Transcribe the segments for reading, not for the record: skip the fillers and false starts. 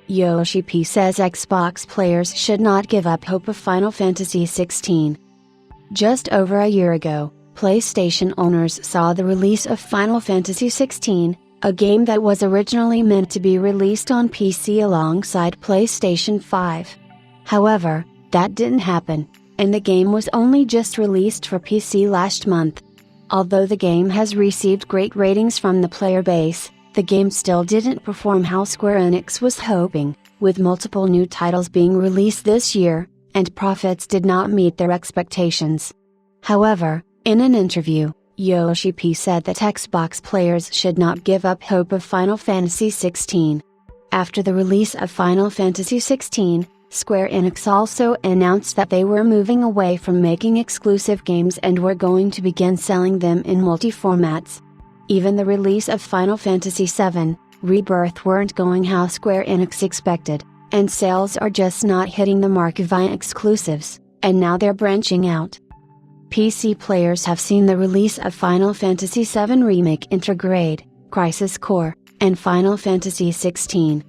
Yoshi P says Xbox players should not give up hope of Final Fantasy XVI. Just over a year ago, PlayStation owners saw the release of Final Fantasy XVI, a game that was originally meant to be released on PC alongside PlayStation 5. However, that didn't happen, and the game was only just released for PC last month. Although the game has received great ratings from the player base, the game still didn't perform how Square Enix was hoping, with multiple new titles being released this year, and profits did not meet their expectations. However, in an interview, Yoshi P said that Xbox players should not give up hope of Final Fantasy XVI. After the release of Final Fantasy XVI, Square Enix also announced that they were moving away from making exclusive games and were going to begin selling them in multi-formats. Even the release of Final Fantasy VII, Rebirth weren't going how Square Enix expected, and sales are just not hitting the mark via exclusives, and now they're branching out. PC players have seen the release of Final Fantasy VII Remake Intergrade, Crisis Core, and Final Fantasy XVI.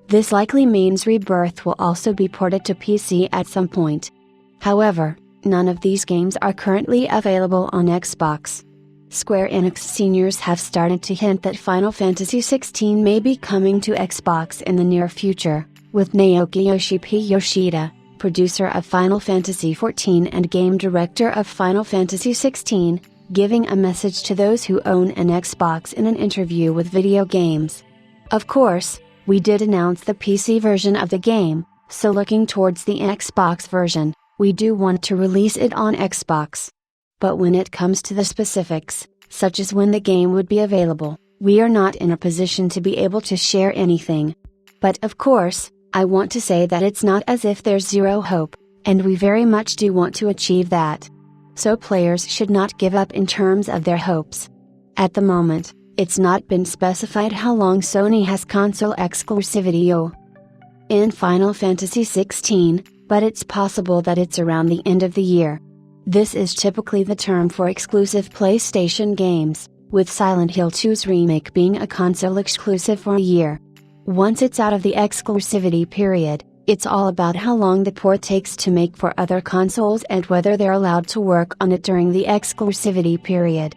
This likely means Rebirth will also be ported to PC at some point. However, none of these games are currently available on Xbox. Square Enix seniors have started to hint that Final Fantasy XVI may be coming to Xbox in the near future, with Naoki Yoshi P. Yoshida, producer of Final Fantasy XIV and game director of Final Fantasy XVI, giving a message to those who own an Xbox in an interview with Video Games. Of course, we did announce the PC version of the game, so looking towards the Xbox version, we do want to release it on Xbox. But when it comes to the specifics, such as when the game would be available, we are not in a position to be able to share anything. But of course, I want to say that it's not as if there's zero hope, and we very much do want to achieve that. So players should not give up in terms of their hopes. At the moment, it's not been specified how long Sony has console exclusivity in Final Fantasy XVI, but it's possible that it's around the end of the year. This is typically the term for exclusive PlayStation games, with Silent Hill 2's remake being a console exclusive for a year. Once it's out of the exclusivity period, it's all about how long the port takes to make for other consoles and whether they're allowed to work on it during the exclusivity period.